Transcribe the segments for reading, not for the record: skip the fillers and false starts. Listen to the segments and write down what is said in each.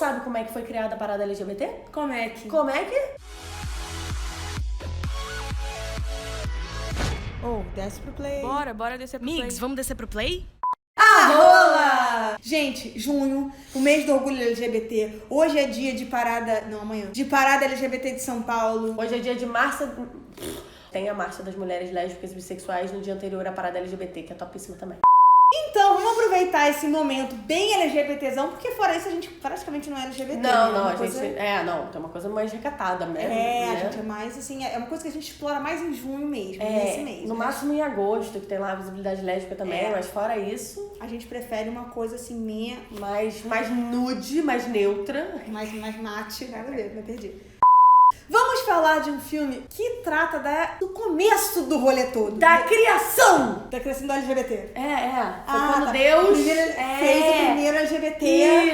sabe como é que foi criada a parada LGBT? Como é que? Oh, desce pro play. Bora descer pro play. Migs, vamos descer pro play? Rola! Gente, junho, o mês do orgulho LGBT. Hoje é dia de parada... Não, amanhã. De parada LGBT de São Paulo. Hoje é dia de marcha... Tem a marcha das mulheres lésbicas e bissexuais no dia anterior à parada LGBT, que é topíssima também. Então, vamos aproveitar esse momento bem LGBTzão, porque fora isso a gente praticamente não é LGBT. Não, né? a gente... tem uma coisa mais recatada mesmo. A gente é mais, assim, é uma coisa que a gente explora mais em junho mesmo, nesse mês. No máximo em agosto, que tem lá a visibilidade lésbica também, mas fora isso... A gente prefere uma coisa assim, meia... Mais nude, mais neutra. Mais mate, nada a ver, me perdi. Vamos falar de um filme que trata do começo do rolê todo. Da criação! Da criação do LGBT. Foi quando Deus fez o primeiro LGBT.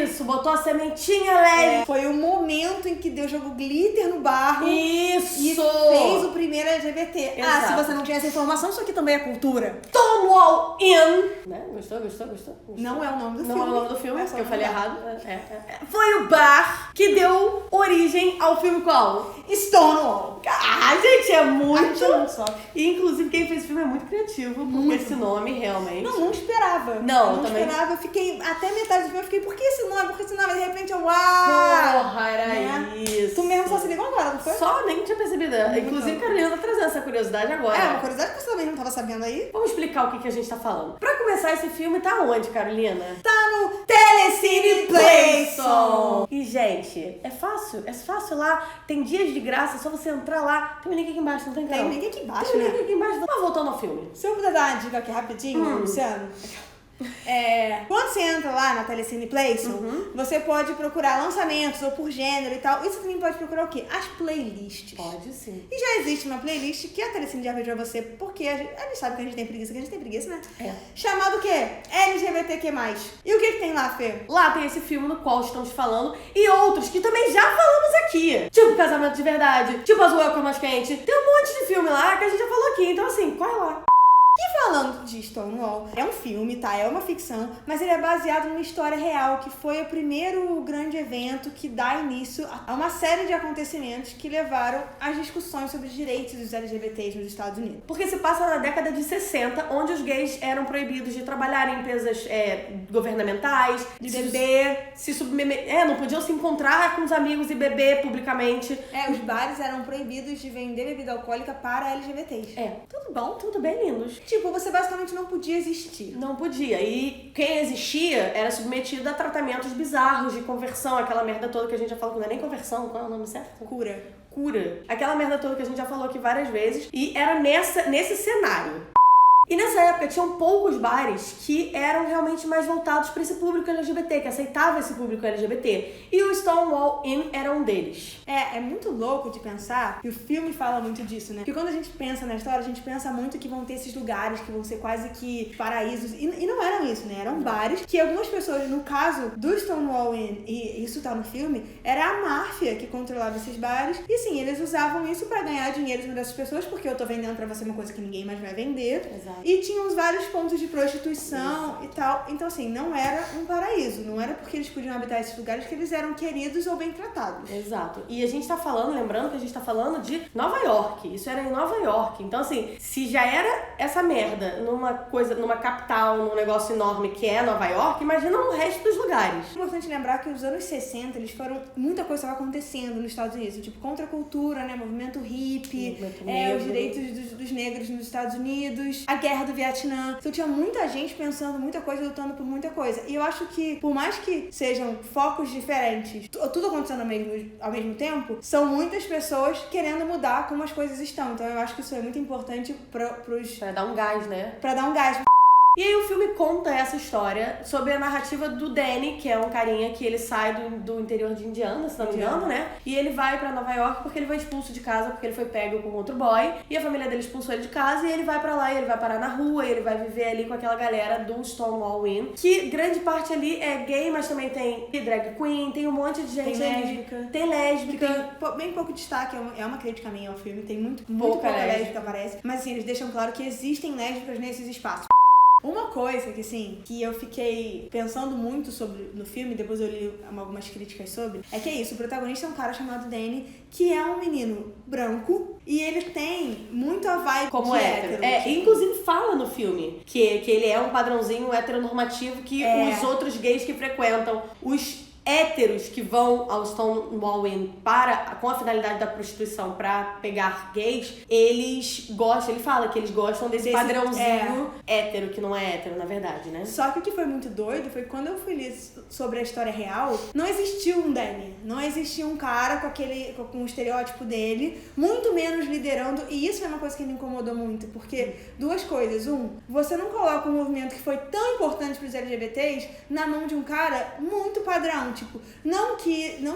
Isso, botou a sementinha lésbica. Foi o momento em que Deus jogou glitter no barro. Isso! E fez o primeiro LGBT. Exato. Se você não tinha essa informação, isso aqui também é cultura. Stonewall Inn. Né? Gostou? Não é o nome do filme. Não é o nome do filme, porque eu falei bar. errado. Foi o bar que deu origem ao filme qual? Stonewall. Gente, é muito... A gente é muito só. E, inclusive, quem fez esse filme é muito criativo, porque esse nome, realmente... Não esperava. Não, não também... esperava. Eu fiquei, até metade do filme, eu fiquei, por que esse nome? De repente eu, Porra, era isso. Tu mesmo só se ligou agora, não foi? Só, nem tinha percebido. Inclusive, Carolina tá trazendo essa curiosidade agora. Uma curiosidade que você também não tava sabendo aí. Vamos explicar o que a gente tá falando. Pra começar, esse filme tá onde, Carolina? Tá no Telecine Playson. E, gente, é fácil lá. Tem dias de graça, é só você entrar lá. Tem um link aqui embaixo, não tem, Carol? Tem link aqui embaixo, Tem um né? link aqui embaixo. Mas voltando ao filme. Se eu puder dar uma dica aqui rapidinho, Luciano. Quando você entra lá na Telecine Playson, você pode procurar lançamentos ou por gênero e tal. E você também pode procurar o quê? As playlists. Pode sim. E já existe uma playlist que a Telecine já fez pra você, porque a gente sabe que a gente tem preguiça, né? Chamado o quê? LGBTQ+. E o que tem lá, Fê? Lá tem esse filme no qual estamos falando e outros que também já falamos aqui. Tipo Casamento de Verdade, tipo Azul é o Cor Mais Quente. Tem um monte de filme lá que a gente já falou aqui. Então assim, corre lá. E falando de Stonewall, é um filme, tá? É uma ficção, mas ele é baseado numa história real, que foi o primeiro grande evento que dá início a uma série de acontecimentos que levaram às discussões sobre os direitos dos LGBTs nos Estados Unidos. Porque se passa na década de 60, onde os gays eram proibidos de trabalhar em empresas governamentais, de beber, não podiam se encontrar com os amigos e beber publicamente. Os bares eram proibidos de vender bebida alcoólica para LGBTs. Tudo bom, tudo bem, lindos. Tipo, você basicamente não podia existir. Não podia. E quem existia era submetido a tratamentos bizarros de conversão, aquela merda toda que a gente já falou, que não é nem conversão, qual é o nome certo? Cura. Aquela merda toda que a gente já falou aqui várias vezes. E era nesse cenário. E nessa época tinham poucos bares que eram realmente mais voltados para esse público LGBT, que aceitava esse público LGBT. E o Stonewall Inn era um deles. É muito louco de pensar, e o filme fala muito disso, né? Porque quando a gente pensa na história, a gente pensa muito que vão ter esses lugares que vão ser quase que paraísos. E não eram isso, né? Eram bares que algumas pessoas, no caso do Stonewall Inn, e isso tá no filme, era a máfia que controlava esses bares. E sim, eles usavam isso para ganhar dinheiro dessas pessoas, porque eu tô vendendo pra você uma coisa que ninguém mais vai vender. Exato. E tinha uns vários pontos de prostituição e tal. Então, assim, não era um paraíso. Não era porque eles podiam habitar esses lugares que eles eram queridos ou bem tratados. Exato. E a gente tá falando, lembrando que a gente tá falando de Nova York. Isso era em Nova York. Então, assim, se já era essa merda numa capital, num negócio enorme que é Nova York, imagina no resto dos lugares. É importante lembrar que os anos 60, eles foram... Muita coisa estava acontecendo nos Estados Unidos. Tipo, contracultura, né? Movimento hippie. Os direitos dos negros nos Estados Unidos. A guerra do Vietnã. Então tinha muita gente pensando muita coisa, lutando por muita coisa. E eu acho que, por mais que sejam focos diferentes, tudo acontecendo ao mesmo tempo, são muitas pessoas querendo mudar como as coisas estão. Então eu acho que isso é muito importante pra dar um gás, né? Pra dar um gás. E aí o filme conta essa história sobre a narrativa do Danny, que é um carinha que ele sai do interior de Indiana, se não me engano, né? E ele vai pra Nova York porque ele foi expulso de casa, porque ele foi pego com outro boy. E a família dele expulsou ele de casa e ele vai pra lá, e ele vai parar na rua, e ele vai viver ali com aquela galera do Stonewall Inn. Que grande parte ali é gay, mas também tem drag queen, tem um monte de gente lésbica. Tem lésbica. Tem bem pouco destaque, é uma crítica minha ao filme, tem muito pouca lésbica aparece. Mas assim, eles deixam claro que existem lésbicas nesses espaços. Uma coisa que, assim, que eu fiquei pensando muito no filme, depois eu li algumas críticas sobre, é que é isso, o protagonista é um cara chamado Danny, que é um menino branco, e ele tem muito a vibe como de hétero. tipo... Inclusive fala no filme que ele é um padrãozinho heteronormativo que os outros gays que frequentam, os héteros que vão ao Stonewall Inn com a finalidade da prostituição pra pegar gays, eles gostam, ele fala que eles gostam desse padrãozinho hétero, que não é hétero, na verdade, né? Só que o que foi muito doido foi que quando eu fui ler sobre a história real, não existiu um Danny, não existia um cara com o estereótipo dele, muito menos liderando, e isso é uma coisa que me incomodou muito, porque duas coisas. Você não coloca um movimento que foi tão importante pros LGBTs na mão de um cara muito padrão. Tipo, não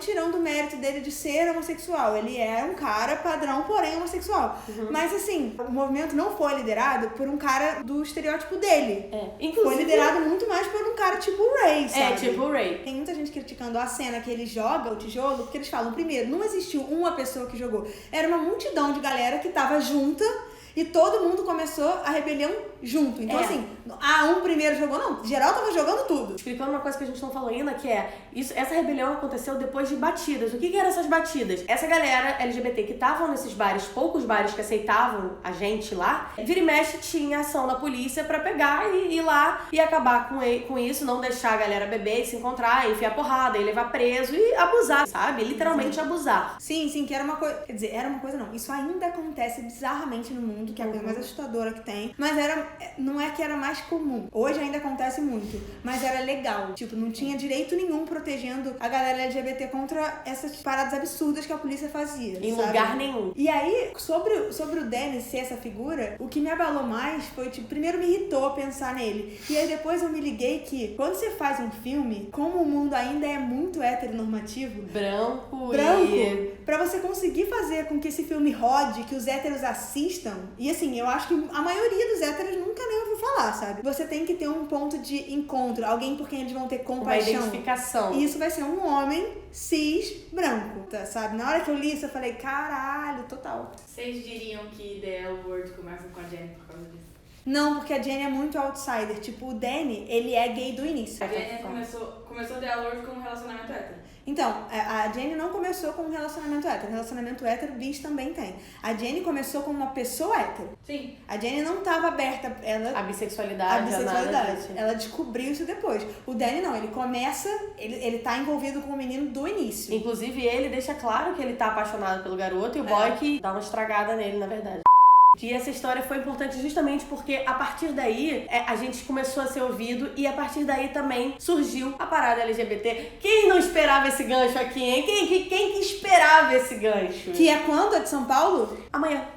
tirando o mérito dele de ser homossexual. Ele é um cara padrão, porém homossexual. Mas assim, o movimento não foi liderado por um cara do estereótipo dele. Inclusive, foi liderado muito mais por um cara tipo o Ray, sabe? Tipo o Ray. Tem muita gente criticando a cena que ele joga o tijolo, porque eles falam, primeiro, não existiu uma pessoa que jogou. Era uma multidão de galera que tava junta e todo mundo começou a rebelião junto. Então, assim, um primeiro jogou, não. Geral tava jogando tudo. Explicando uma coisa que a gente não falou ainda, que essa rebelião aconteceu depois de batidas. O que eram essas batidas? Essa galera LGBT que estavam nesses bares, poucos bares que aceitavam a gente lá, vira e mexe tinha ação da polícia pra pegar e ir lá e acabar com isso, não deixar a galera beber e se encontrar, enfiar porrada, e levar preso e abusar, sabe? Literalmente abusar. Sim, que era uma coisa... Quer dizer, era uma coisa não. Isso ainda acontece bizarramente no mundo, que é a coisa mais assustadora que tem. Mas não é que era mais comum. Hoje ainda acontece muito. Mas era legal. Tipo, não tinha direito nenhum protegendo a galera LGBT contra essas paradas absurdas que a polícia fazia. Em lugar nenhum. E aí, sobre o Danny ser essa figura, o que me abalou mais foi, tipo, primeiro me irritou pensar nele. E aí depois eu me liguei que quando você faz um filme, como o mundo ainda é muito heteronormativo, branco, pra você conseguir fazer com que esse filme rode, que os héteros assistam, e assim, eu acho que a maioria dos héteros nunca nem ouviu falar, sabe? Você tem que ter um ponto de encontro, alguém por quem eles vão ter compaixão. Uma identificação. E isso vai ser um homem cis branco, tá, sabe? Na hora que eu li isso, eu falei, caralho, total. Vocês diriam que The L Word começa com a Jenny por causa disso? Não, porque a Jenny é muito outsider. Tipo, o Danny, ele é gay do início. A Jenny começou The L Word com um relacionamento hétero. Então, a Jenny não começou com um relacionamento hétero. Relacionamento hétero, bis também tem. A Jenny começou com uma pessoa hétero. Sim. A Jenny não estava aberta. A bissexualidade. Ela descobriu isso depois. O Danny não, ele começa, ele tá envolvido com o menino do início. Inclusive, ele deixa claro que ele tá apaixonado pelo garoto e o boy que dá uma estragada nele, na verdade. E essa história foi importante justamente porque a partir daí a gente começou a ser ouvido e a partir daí também surgiu a parada LGBT. Quem não esperava esse gancho aqui, hein? Quem que esperava esse gancho? Que é quando? É de São Paulo? Amanhã.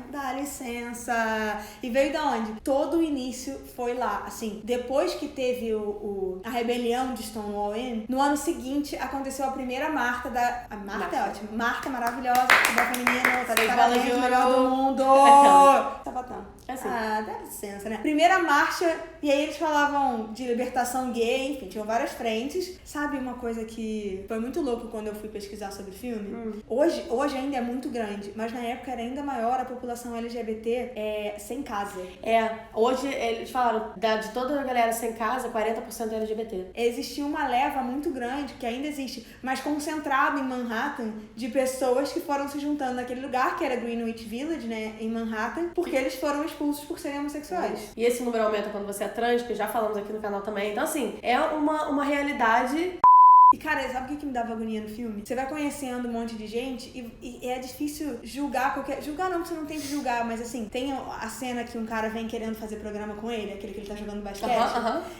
Dá licença. E veio da onde? Todo o início foi lá. Assim, depois que teve a rebelião de Stonewall Inn, no ano seguinte aconteceu a primeira marca da... A marca é ótima. Marca maravilhosa, futebol feminino, tá de parabéns, melhor do mundo. Sapatão. Assim. Dá licença, né? Primeira marcha, e aí eles falavam de libertação gay, enfim, tinham várias frentes. Sabe uma coisa que foi muito louco quando eu fui pesquisar sobre o filme? Hoje ainda é muito grande, mas na época era ainda maior a população LGBT sem casa. Hoje eles falaram, de toda a galera sem casa, 40% é LGBT. Existia uma leva muito grande, que ainda existe, mas concentrado em Manhattan, de pessoas que foram se juntando naquele lugar, que era Greenwich Village, né, em Manhattan, porque eles foram expulsos por serem homossexuais. E esse número aumenta quando você é trans, que já falamos aqui no canal também. Então, assim, é uma realidade... E, cara, sabe o que me dava agonia no filme? Você vai conhecendo um monte de gente e é difícil julgar qualquer... Julgar não, porque você não tem que julgar, mas assim, tem a cena que um cara vem querendo fazer programa com ele, aquele que ele tá jogando basquete.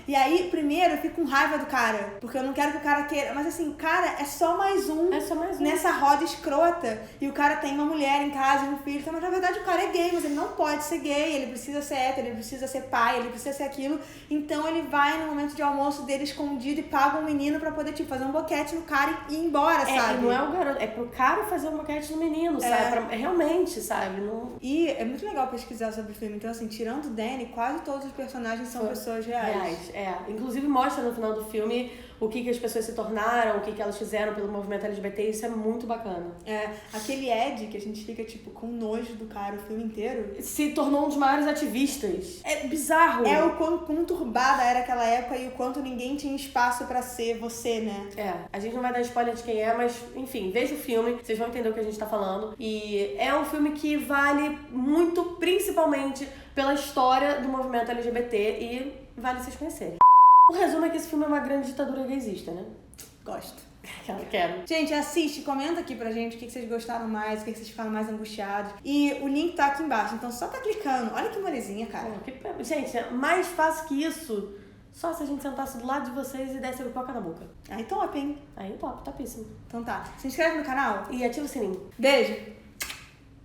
E aí, primeiro, eu fico com raiva do cara, porque eu não quero que o cara queira... Mas assim, cara, é só mais um nessa roda escrota. E o cara tem uma mulher em casa e um filho. Então, mas na verdade, o cara é gay, mas ele não pode ser gay. Ele precisa ser hétero, ele precisa ser pai, ele precisa ser aquilo. Então, ele vai no momento de almoço dele escondido e paga um menino pra poder, tipo, fazer um boquete no cara e ir embora, sabe? Não é o garoto, é pro cara fazer um boquete no menino, sabe? Realmente, sabe? Não... E é muito legal pesquisar sobre o filme. Então, assim, tirando o Danny, quase todos os personagens são pessoas reais. Inclusive mostra no final do filme o que as pessoas se tornaram, o que elas fizeram pelo movimento LGBT, isso é muito bacana. Aquele Ed, que a gente fica, tipo, com nojo do cara o filme inteiro. Se tornou um dos maiores ativistas. É bizarro. É o quão conturbada era aquela época e o quanto ninguém tinha espaço pra ser você, né? A gente não vai dar spoiler de quem é, mas, enfim, veja o filme, vocês vão entender o que a gente tá falando. E é um filme que vale muito, principalmente, pela história do movimento LGBT e vale vocês conhecerem. O resumo é que esse filme é uma grande ditadura gaysista, né? Gosto. Quero. Gente, assiste, comenta aqui pra gente o que vocês gostaram mais, o que vocês ficaram mais angustiados. E o link tá aqui embaixo, então só tá clicando. Olha que molezinha, cara. Gente, é mais fácil que isso, só se a gente sentasse do lado de vocês e desse a pipoca na boca. Aí top, hein? Aí top, topíssimo. Então tá. Se inscreve no canal e ativa o sininho. Beijo!